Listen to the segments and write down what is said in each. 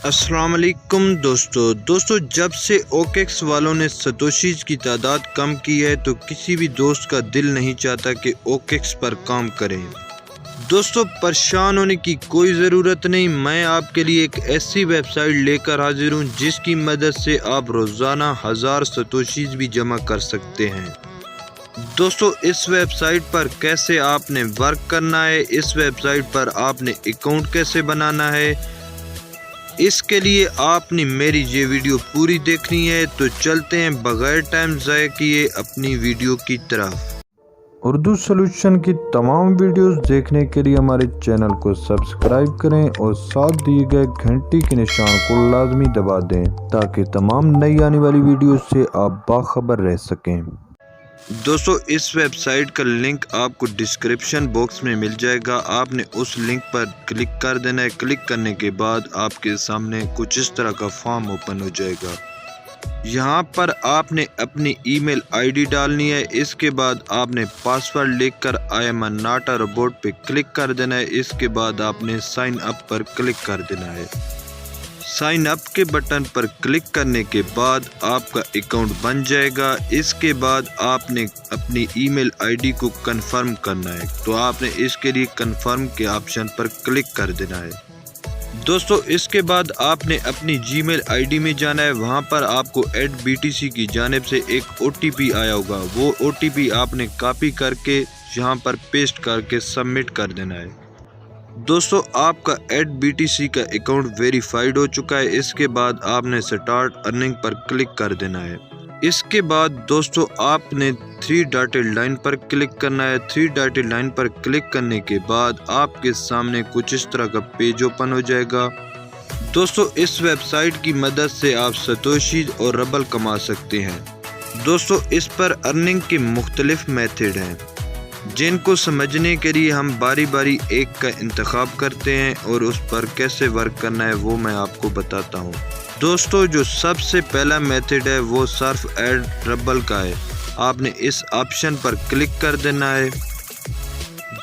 السلام علیکم دوستو جب سے اوکیکس والوں نے ستوشیز کی تعداد کم کی ہے تو کسی بھی دوست کا دل نہیں چاہتا کہ اوکیکس پر کام کریں۔ دوستو پریشان ہونے کی کوئی ضرورت نہیں، میں آپ کے لیے ایک ایسی ویب سائٹ لے کر حاضر ہوں جس کی مدد سے آپ روزانہ 1000 ستوشیز بھی جمع کر سکتے ہیں۔ دوستو اس ویب سائٹ پر کیسے آپ نے ورک کرنا ہے، اس ویب سائٹ پر آپ نے اکاؤنٹ کیسے بنانا ہے، اس کے لیے آپ نے میری یہ ویڈیو پوری دیکھنی ہے۔ تو چلتے ہیں بغیر ٹائم ضائع کیے اپنی ویڈیو کی طرف۔ اردو سولوشن کی تمام ویڈیوز دیکھنے کے لیے ہمارے چینل کو سبسکرائب کریں اور ساتھ دیے گئے گھنٹی کے نشان کو لازمی دبا دیں تاکہ تمام نئی آنے والی ویڈیوز سے آپ باخبر رہ سکیں۔ دوستو اس ویب سائٹ کا لنک آپ کو ڈسکرپشن باکس میں مل جائے گا، آپ نے اس لنک پر کلک کر دینا ہے۔ کلک کرنے کے بعد آپ کے سامنے کچھ اس طرح کا فارم اوپن ہو جائے گا۔ یہاں پر آپ نے اپنی ای میل آئی ڈی ڈالنی ہے، اس کے بعد آپ نے پاسورڈ لکھ کر I am not a robot پہ کلک کر دینا ہے۔ اس کے بعد آپ نے سائن اپ پر کلک کر دینا ہے۔ سائن اپ کے بٹن پر کلک کرنے کے بعد آپ کا اکاؤنٹ بن جائے گا۔ اس کے بعد آپ نے اپنی ای میل آئی ڈی کو کنفرم کرنا ہے، تو آپ نے اس کے لیے کنفرم کے آپشن پر کلک کر دینا ہے۔ دوستو اس کے بعد آپ نے اپنی جی میل آئی ڈی میں جانا ہے، وہاں پر آپ کو @BTC کی جانب سے ایک OTP آیا ہوگا، وہ OTP آپ نے کاپی کر کے یہاں پر پیسٹ کر کے سبمٹ کر دینا ہے۔ دوستو آپ کا @BTC کا اکاؤنٹ ویریفائیڈ ہو چکا ہے۔ اس کے بعد آپ نے سٹارٹ ارننگ پر کلک کر دینا ہے۔ اس کے بعد دوستو آپ نے 3 ڈاٹڈ لائن پر کلک کرنا ہے۔ 3 ڈاٹڈ لائن پر کلک کرنے کے بعد آپ کے سامنے کچھ اس طرح کا پیج اوپن ہو جائے گا۔ دوستو اس ویب سائٹ کی مدد سے آپ ستوشیز اور ربل کما سکتے ہیں۔ دوستو اس پر ارننگ کے مختلف میتھڈ ہیں جن کو سمجھنے کے لیے ہم باری باری ایک کا انتخاب کرتے ہیں اور اس پر کیسے ورک کرنا ہے وہ میں آپ کو بتاتا ہوں۔ دوستو جو سب سے پہلا میتھڈ ہے وہ صرف ایڈ ربل کا ہے، آپ نے اس آپشن پر کلک کر دینا ہے۔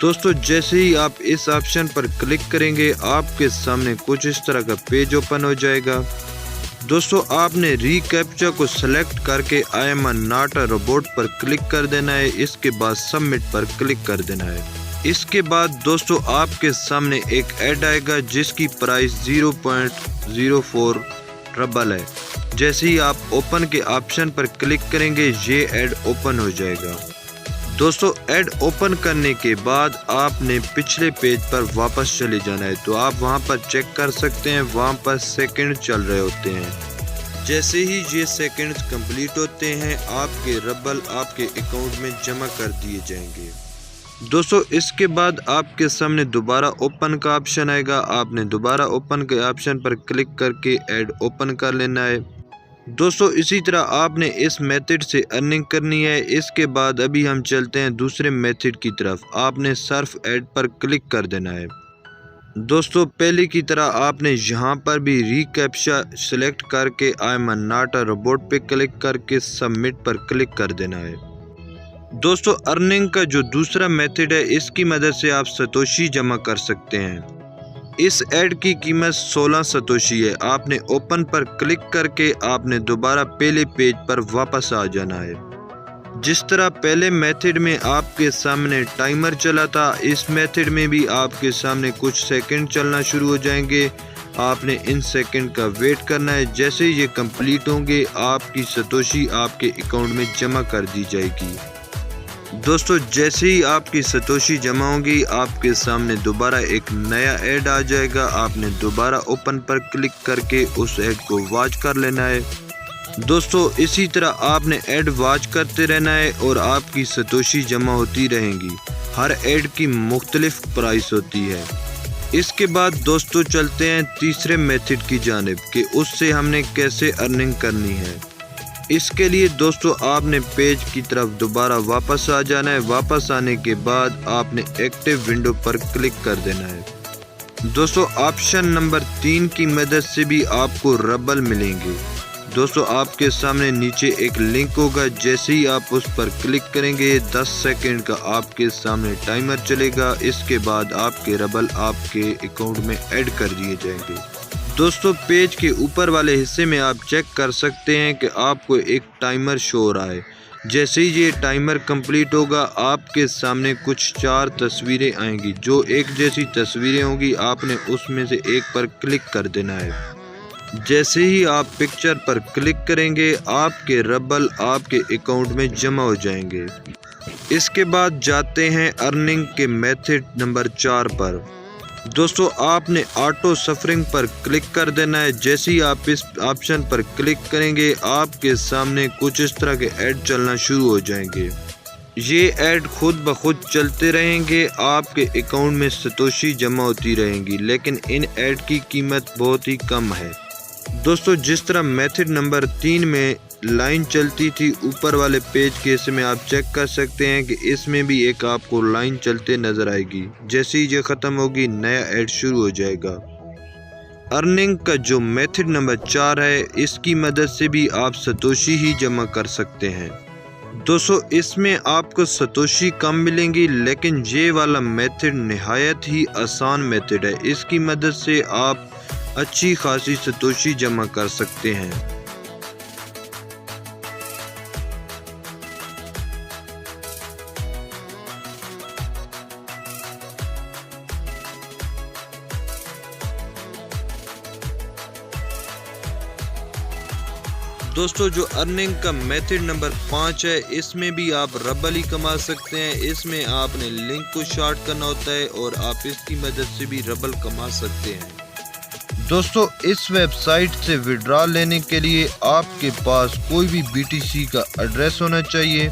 دوستو جیسے ہی آپ اس آپشن پر کلک کریں گے آپ کے سامنے کچھ اس طرح کا پیج اوپن ہو جائے گا۔ دوستو آپ نے ری کیپچا کو سلیکٹ کر کے I am not a robot per click کر دینا ہے، اس کے بعد سبمٹ پر کلک کر دینا ہے۔ اس کے بعد دوستو آپ کے سامنے ایک ایڈ آئے گا جس کی پرائس 0.04 ربل ہے۔ جیسے ہی آپ اوپن کے آپشن پر کلک کریں گے یہ ایڈ اوپن ہو جائے گا۔ دوستو ایڈ اوپن کرنے کے بعد آپ نے پچھلے پیج پر واپس چلے جانا ہے، تو آپ وہاں پر چیک کر سکتے ہیں، وہاں پر سیکنڈ چل رہے ہوتے ہیں۔ جیسے ہی یہ سیکنڈز کمپلیٹ ہوتے ہیں آپ کے ربل آپ کے اکاؤنٹ میں جمع کر دیے جائیں گے۔ دوستو اس کے بعد آپ کے سامنے دوبارہ اوپن کا آپشن آئے گا، آپ نے دوبارہ اوپن کے آپشن پر کلک کر کے ایڈ اوپن کر لینا ہے۔ دوستو اسی طرح آپ نے اس میتھڈ سے ارننگ کرنی ہے۔ اس کے بعد ابھی ہم چلتے ہیں دوسرے میتھڈ کی طرف، آپ نے صرف ایڈ پر کلک کر دینا ہے۔ دوستو پہلے کی طرح آپ نے یہاں پر بھی ری کیپچا سلیکٹ کر کے I am not a robot پہ کلک کر کے سبمٹ پر کلک کر دینا ہے۔ دوستو ارننگ کا جو دوسرا میتھڈ ہے اس کی مدد سے آپ ستوشی جمع کر سکتے ہیں۔ اس ایڈ کی قیمت 16 ستوشی ہے۔ آپ نے اوپن پر کلک کر کے آپ نے دوبارہ پہلے پیج پر واپس آ جانا ہے۔ جس طرح پہلے میتھڈ میں آپ کے سامنے ٹائمر چلا تھا، اس میتھڈ میں بھی آپ کے سامنے کچھ سیکنڈ چلنا شروع ہو جائیں گے، آپ نے ان سیکنڈ کا ویٹ کرنا ہے۔ جیسے یہ کمپلیٹ ہوں گے آپ کی ستوشی آپ کے اکاؤنٹ میں جمع کر دی جائے گی۔ دوستو جیسے ہی آپ کی ستوشی جمع ہوگی آپ کے سامنے دوبارہ ایک نیا ایڈ آ جائے گا، آپ نے دوبارہ اوپن پر کلک کر کے اس ایڈ کو واچ کر لینا ہے۔ دوستو اسی طرح آپ نے ایڈ واچ کرتے رہنا ہے اور آپ کی ستوشی جمع ہوتی رہیں گی۔ ہر ایڈ کی مختلف پرائس ہوتی ہے۔ اس کے بعد دوستو چلتے ہیں تیسرے میتھڈ کی جانب کہ اس سے ہم نے کیسے ارننگ کرنی ہے۔ اس کے لیے دوستو آپ نے پیج کی طرف دوبارہ واپس آ جانا ہے۔ واپس آنے کے بعد آپ نے ایکٹیو ونڈو پر کلک کر دینا ہے۔ دوستو آپشن نمبر 3 کی مدد سے بھی آپ کو ربل ملیں گے۔ دوستو آپ کے سامنے نیچے ایک لنک ہوگا، جیسے ہی آپ اس پر کلک کریں گے 10 سیکنڈ کا آپ کے سامنے ٹائمر چلے گا۔ اس کے بعد آپ کے ربل آپ کے اکاؤنٹ میں ایڈ کر دیے جائیں گے۔ دوستو پیج کے اوپر والے حصے میں آپ چیک کر سکتے ہیں کہ آپ کو ایک ٹائمر شو ہو رہا ہے۔ جیسے ہی یہ ٹائمر کمپلیٹ ہوگا آپ کے سامنے کچھ 4 تصویریں آئیں گی جو ایک جیسی تصویریں ہوں گی، آپ نے اس میں سے ایک پر کلک کر دینا ہے۔ جیسے ہی آپ پکچر پر کلک کریں گے آپ کے ربل آپ کے اکاؤنٹ میں جمع ہو جائیں گے۔ اس کے بعد جاتے ہیں ارننگ کے میتھڈ نمبر 4 پر۔ دوستو آپ نے آٹو سفرنگ پر کلک کر دینا ہے۔ جیسے ہی آپ اس آپشن پر کلک کریں گے آپ کے سامنے کچھ اس طرح کے ایڈ چلنا شروع ہو جائیں گے۔ یہ ایڈ خود بخود چلتے رہیں گے، آپ کے اکاؤنٹ میں ستوشی جمع ہوتی رہیں گی، لیکن ان ایڈ کی قیمت بہت ہی کم ہے۔ دوستو جس طرح میتھڈ نمبر 3 میں لائن چلتی تھی، اوپر والے پیج کے حصے میں آپ چیک کر سکتے ہیں کہ اس میں بھی ایک آپ کو لائن چلتے نظر آئے گی۔ جیسے ہی یہ ختم ہوگی نیا ایڈ شروع ہو جائے گا۔ ارننگ کا جو میتھڈ نمبر 4 ہے اس کی مدد سے بھی آپ ستوشی ہی جمع کر سکتے ہیں۔ دوستو اس میں آپ کو ستوشی کم ملیں گی، لیکن یہ والا میتھڈ نہایت ہی آسان میتھڈ ہے۔ اس کی مدد سے آپ اچھی خاصی ستوشی جمع کر سکتے ہیں۔ دوستو جو ارننگ کا میتھڈ نمبر 5 ہے اس میں بھی آپ ربل ہی کما سکتے ہیں۔ اس میں آپ نے لنک کو شارٹ کرنا ہوتا ہے اور آپ اس کی مدد سے بھی ربل کما سکتے ہیں۔ دوستو اس ویب سائٹ سے وڈرا لینے کے لیے آپ کے پاس کوئی بھی BTC کا ایڈریس ہونا چاہیے،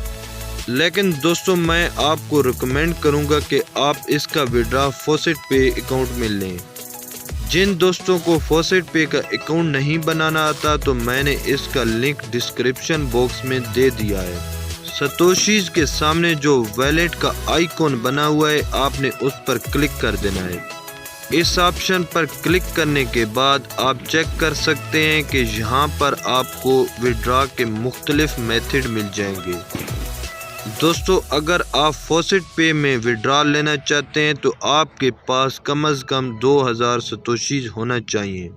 لیکن دوستو میں آپ کو ریکمینڈ کروں گا کہ آپ اس کا وڈرا فوسٹ پے اکاؤنٹ میں لیں۔ جن دوستوں کو فوسٹ پے کا اکاؤنٹ نہیں بنانا آتا تو میں نے اس کا لنک ڈسکرپشن باکس میں دے دیا ہے۔ ستوشیز کے سامنے جو ویلیٹ کا آئیکن بنا ہوا ہے آپ نے اس پر کلک کر دینا ہے۔ اس آپشن پر کلک کرنے کے بعد آپ چیک کر سکتے ہیں کہ یہاں پر آپ کو وڈرا کے مختلف میتھڈ مل جائیں گے۔ دوستو اگر آپ فوسٹ پے میں وڈرا لینا چاہتے ہیں تو آپ کے پاس کم از کم 2000 ستوشیز ہونا چاہیے۔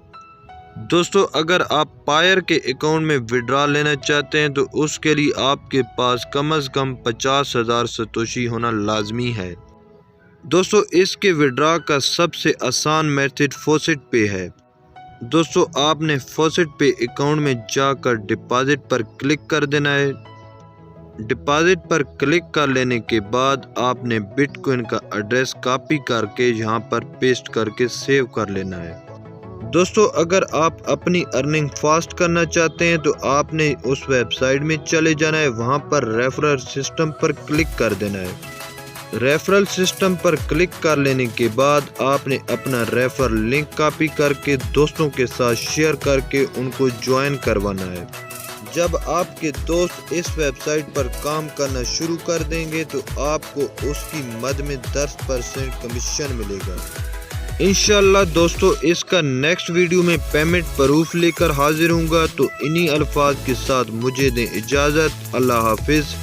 دوستو اگر آپ پائر کے اکاؤنٹ میں وڈرا لینا چاہتے ہیں تو اس کے لیے آپ کے پاس کم از کم 50,000 ستوشی ہونا لازمی ہے۔ دوستو اس کے وڈرا کا سب سے آسان میتھڈ فوسٹ پے ہے۔ دوستو آپ نے فوسٹ پے اکاؤنٹ میں جا کر ڈپازٹ پر کلک کر دینا ہے۔ ڈپازٹ پر کلک کر لینے کے بعد آپ نے بٹ کوائن کا ایڈریس کاپی کر کے یہاں پر پیسٹ کر کے سیو کر لینا ہے۔ دوستو اگر آپ اپنی ارننگ فاسٹ کرنا چاہتے ہیں تو آپ نے اس ویب سائٹ میں چلے جانا ہے، وہاں پر ریفرل سسٹم پر کلک کر دینا ہے۔ ریفرل سسٹم پر کلک کر لینے کے بعد آپ نے اپنا ریفرل لنک کاپی کر کے دوستوں کے ساتھ شیئر کر کے ان کو جوائن کروانا ہے۔ جب آپ کے دوست اس ویب سائٹ پر کام کرنا شروع کر دیں گے تو آپ کو اس کی مد میں 10% کمیشن ملے گا۔ انشاءاللہ دوستو اس کا نیکسٹ ویڈیو میں پیمنٹ پروف لے کر حاضر ہوں گا، تو انہی الفاظ کے ساتھ مجھے دیں اجازت۔ اللہ حافظ۔